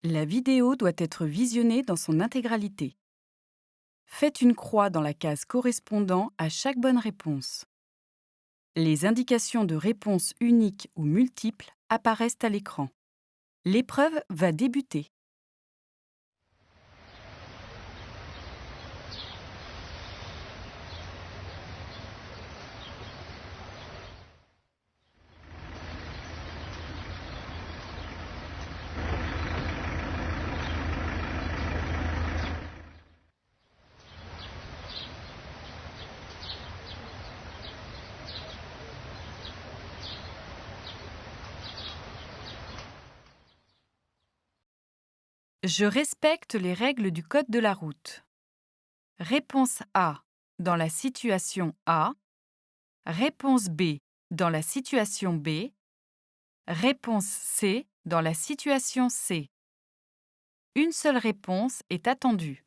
La vidéo doit être visionnée dans son intégralité. Faites une croix dans la case correspondant à chaque bonne réponse. Les indications de réponse unique ou multiple apparaissent à l'écran. L'épreuve va débuter. Je respecte les règles du code de la route. Réponse A dans la situation A. Réponse B dans la situation B. Réponse C dans la situation C. Une seule réponse est attendue.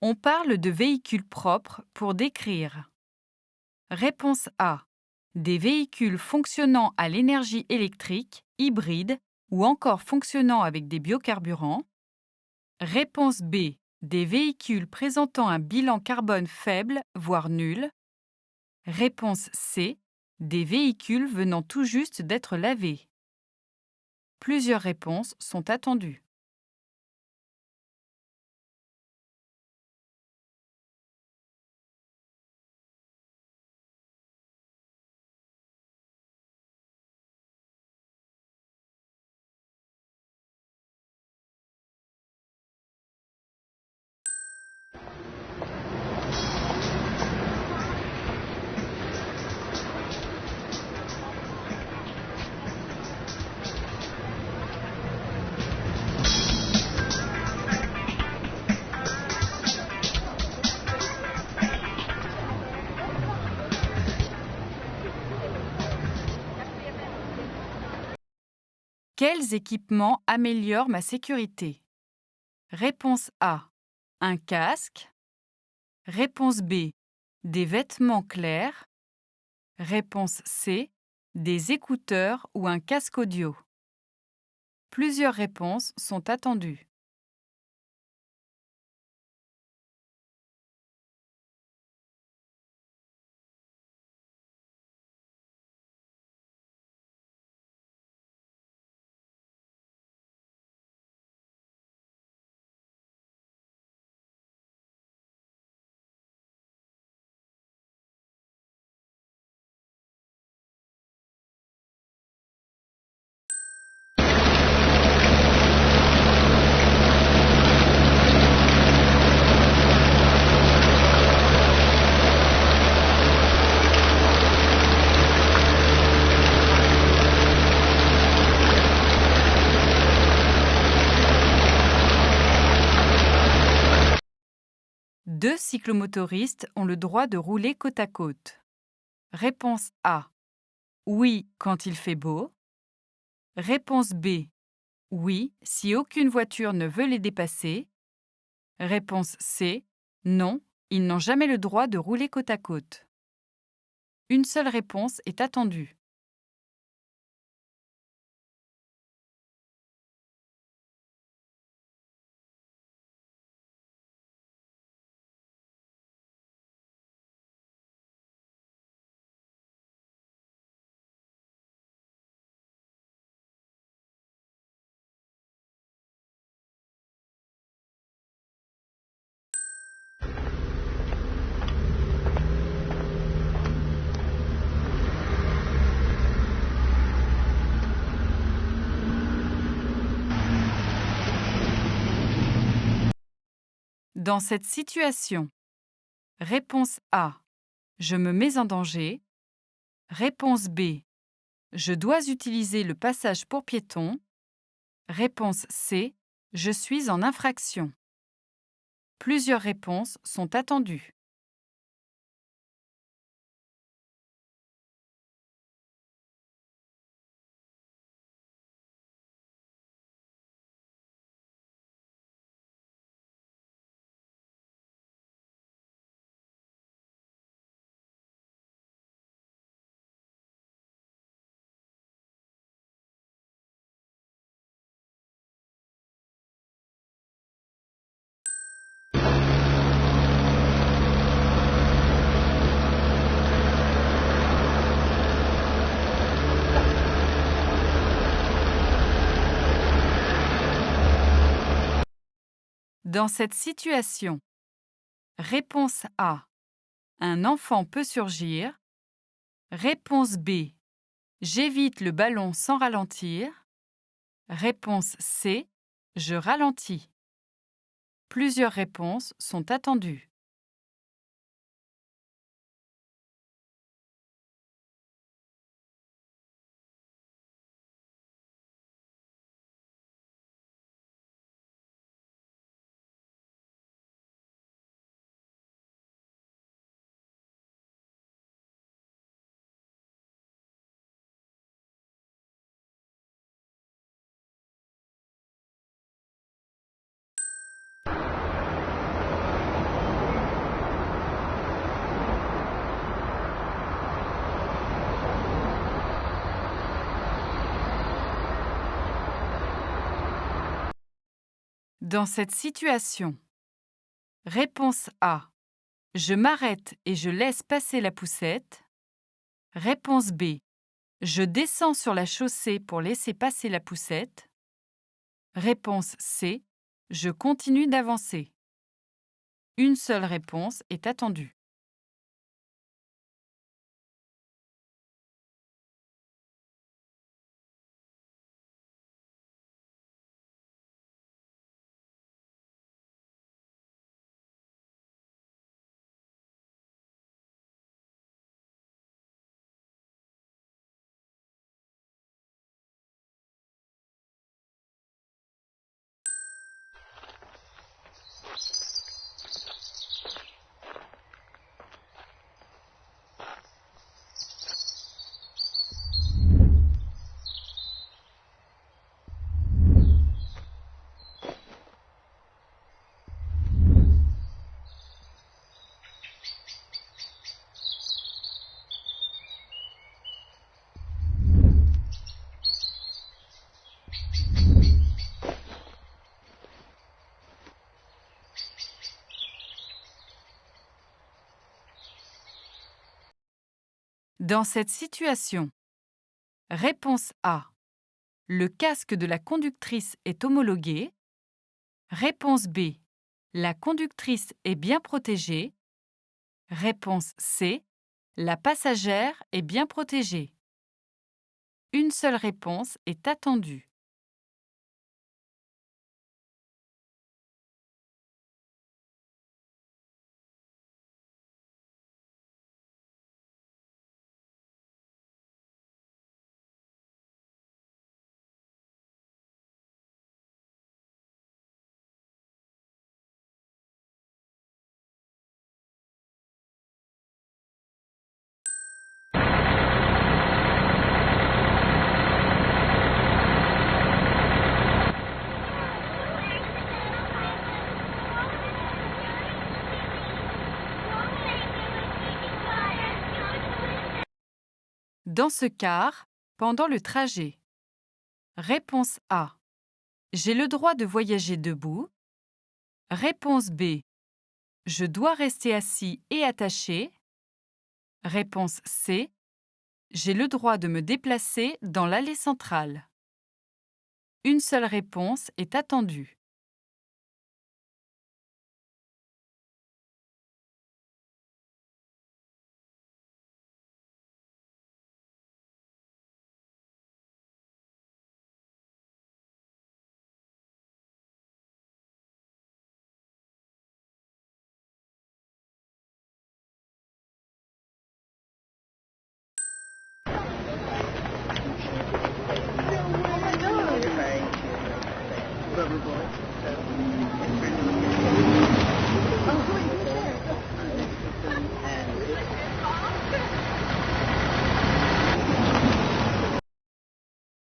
On parle de véhicules propres pour décrire. Réponse A. Des véhicules fonctionnant à l'énergie électrique, hybrides ou encore fonctionnant avec des biocarburants. Réponse B. Des véhicules présentant un bilan carbone faible, voire nul. Réponse C. Des véhicules venant tout juste d'être lavés. Plusieurs réponses sont attendues. Quels équipements améliorent ma sécurité? Réponse A. Un casque. Réponse B. Des vêtements clairs. Réponse C. Des écouteurs ou un casque audio. Plusieurs réponses sont attendues. Deux cyclomotoristes ont le droit de rouler côte à côte. Réponse A. Oui, quand il fait beau. Réponse B. Oui, si aucune voiture ne veut les dépasser. Réponse C. Non, ils n'ont jamais le droit de rouler côte à côte. Une seule réponse est attendue. Dans cette situation, réponse A. Je me mets en danger. Réponse B. Je dois utiliser le passage pour piétons. Réponse C. Je suis en infraction. Plusieurs réponses sont attendues. Dans cette situation, réponse A. Un enfant peut surgir. Réponse B. J'évite le ballon sans ralentir. Réponse C. Je ralentis. Plusieurs réponses sont attendues. Dans cette situation, réponse A. Je m'arrête et je laisse passer la poussette. Réponse B. Je descends sur la chaussée pour laisser passer la poussette. Réponse C. Je continue d'avancer. Une seule réponse est attendue. Dans cette situation, réponse A. Le casque de la conductrice est homologué. Réponse B. La conductrice est bien protégée. Réponse C. La passagère est bien protégée. Une seule réponse est attendue. Dans ce car, pendant le trajet. Réponse A. J'ai le droit de voyager debout. Réponse B. Je dois rester assis et attaché. Réponse C. J'ai le droit de me déplacer dans l'allée centrale. Une seule réponse est attendue.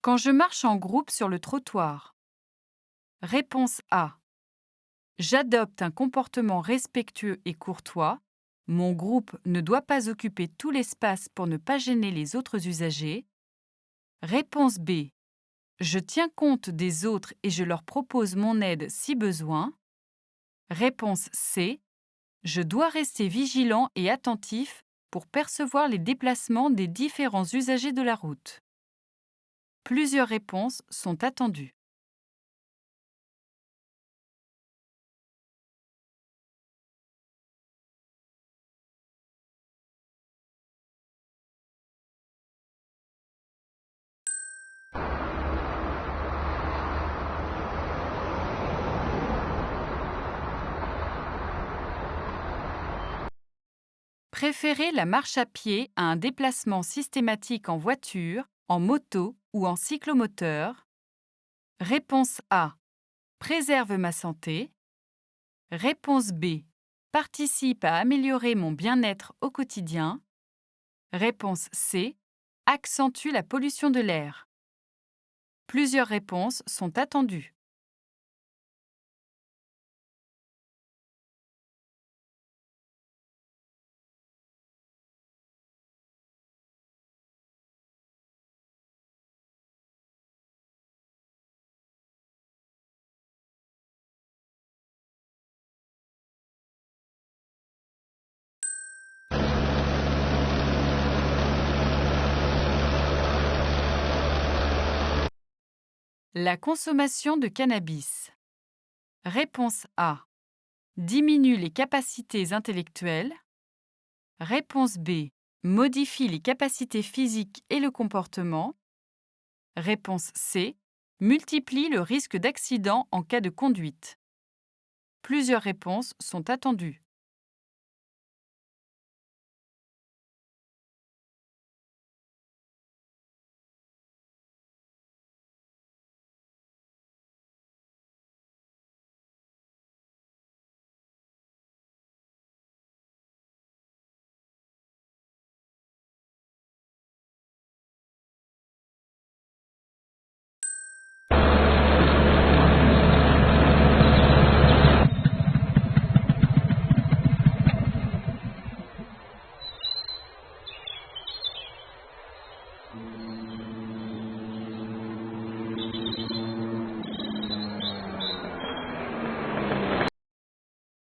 Quand je marche en groupe sur le trottoir. Réponse A. J'adopte un comportement respectueux et courtois. Mon groupe ne doit pas occuper tout l'espace pour ne pas gêner les autres usagers. Réponse B. Je tiens compte des autres et je leur propose mon aide si besoin. Réponse C. Je dois rester vigilant et attentif pour percevoir les déplacements des différents usagers de la route. Plusieurs réponses sont attendues. Préférez la marche à pied à un déplacement systématique en voiture, en moto ou en cyclomoteur? Réponse A. Préserve ma santé. Réponse B. Participe à améliorer mon bien-être au quotidien. Réponse C. Accentue la pollution de l'air. Plusieurs réponses sont attendues. La consommation de cannabis. Réponse A. Diminue les capacités intellectuelles. Réponse B. Modifie les capacités physiques et le comportement. Réponse C. Multiplie le risque d'accident en cas de conduite. Plusieurs réponses sont attendues.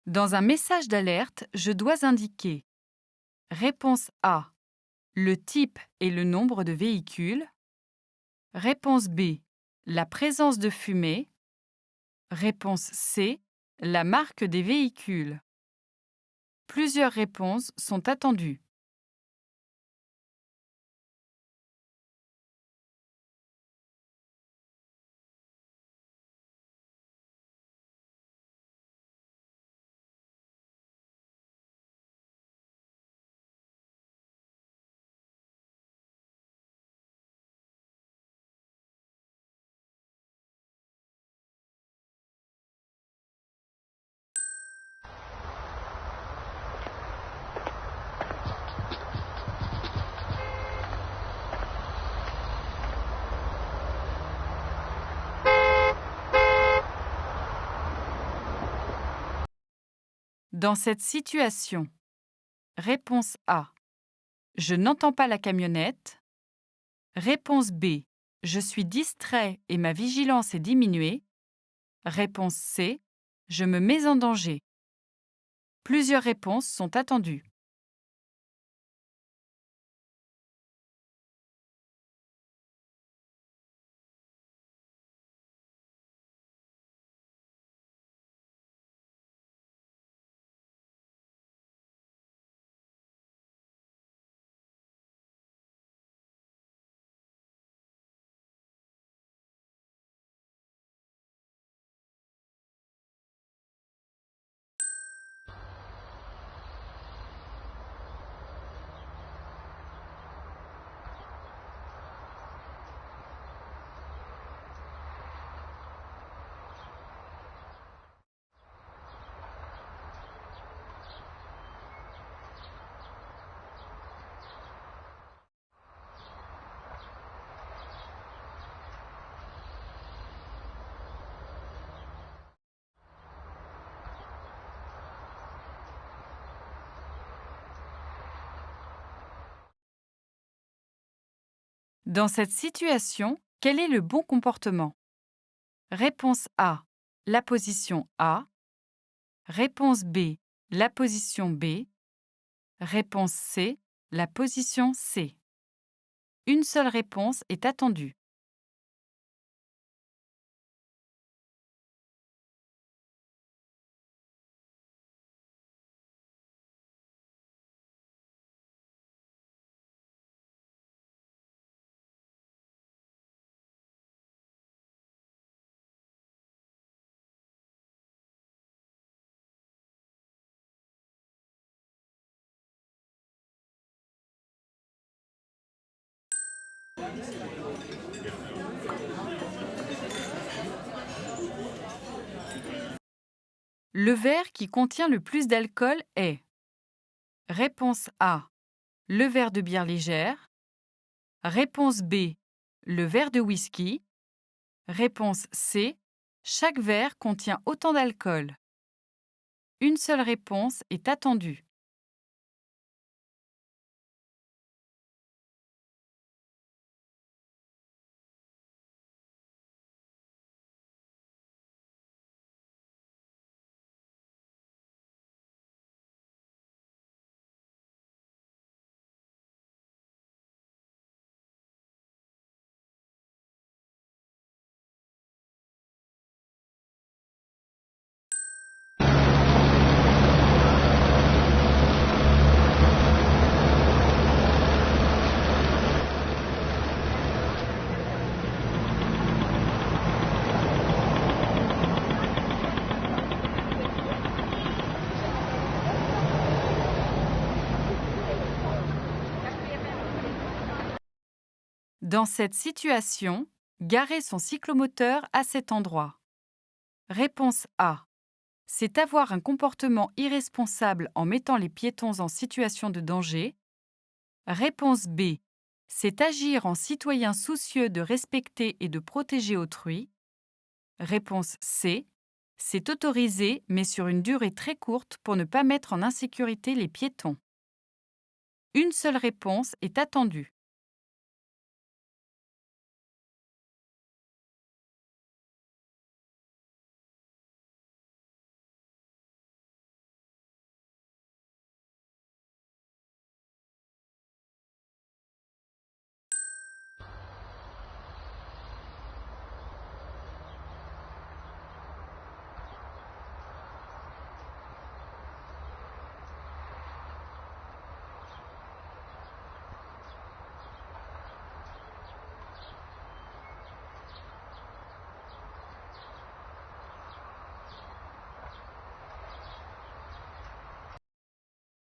Dans un message d'alerte, je dois indiquer réponse A. Le type et le nombre de véhicules. Réponse B. La présence de fumée. Réponse C. La marque des véhicules. Plusieurs réponses sont attendues. Dans cette situation, réponse A. Je n'entends pas la camionnette. Réponse B. Je suis distrait et ma vigilance est diminuée. Réponse C. Je me mets en danger. Plusieurs réponses sont attendues. Dans cette situation, quel est le bon comportement? Réponse A, la position A. Réponse B, la position B. Réponse C, la position C. Une seule réponse est attendue. Le verre qui contient le plus d'alcool est: réponse A, le verre de bière légère. Réponse B, le verre de whisky. Réponse C, chaque verre contient autant d'alcool. Une seule réponse est attendue. Dans cette situation, garer son cyclomoteur à cet endroit. Réponse A, c'est avoir un comportement irresponsable en mettant les piétons en situation de danger. Réponse B, c'est agir en citoyen soucieux de respecter et de protéger autrui. Réponse C, c'est autoriser mais sur une durée très courte pour ne pas mettre en insécurité les piétons. Une seule réponse est attendue.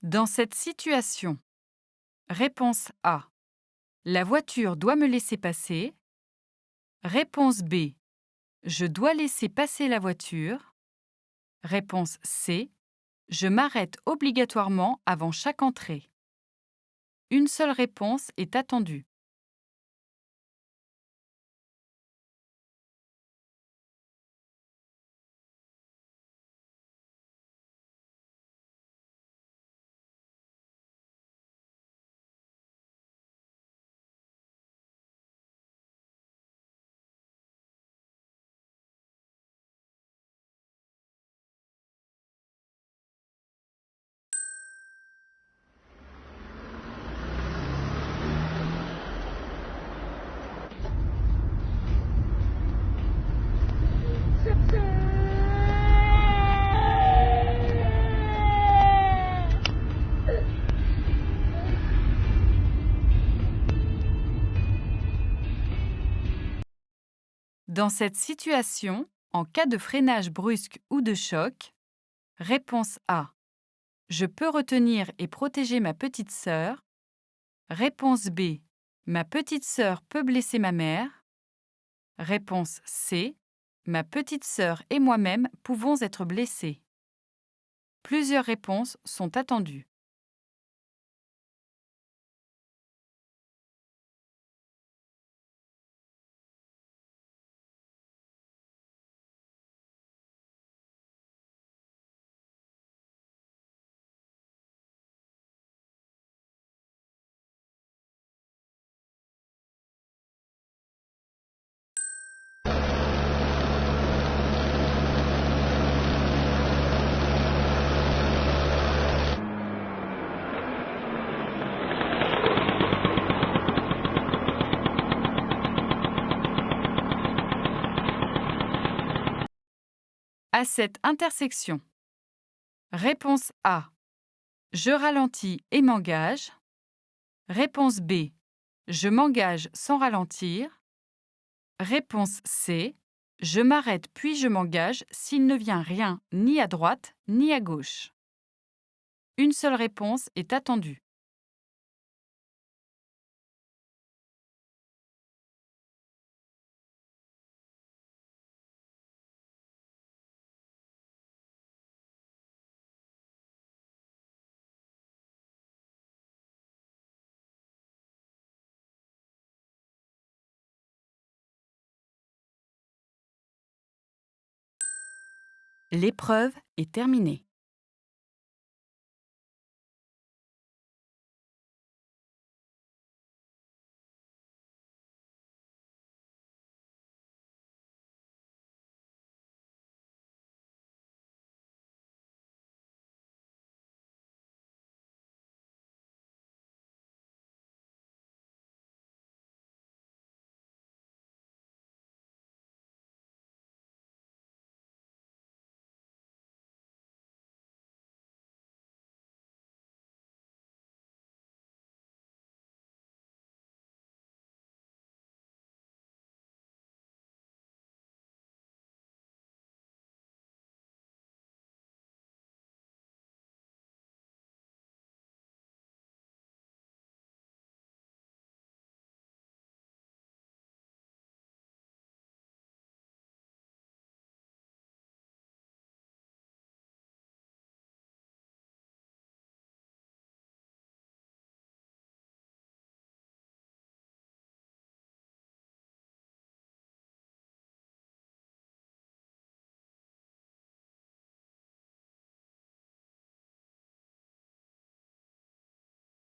Dans cette situation, réponse A, la voiture doit me laisser passer. Réponse B, je dois laisser passer la voiture. Réponse C, je m'arrête obligatoirement avant chaque entrée. Une seule réponse est attendue. Dans cette situation, en cas de freinage brusque ou de choc, réponse A, je peux retenir et protéger ma petite sœur. Réponse B, ma petite sœur peut blesser ma mère. Réponse C, ma petite sœur et moi-même pouvons être blessés. Plusieurs réponses sont attendues. À cette intersection, réponse A. Je ralentis et m'engage. Réponse B. Je m'engage sans ralentir. Réponse C. Je m'arrête puis je m'engage s'il ne vient rien ni à droite ni à gauche. Une seule réponse est attendue. L'épreuve est terminée.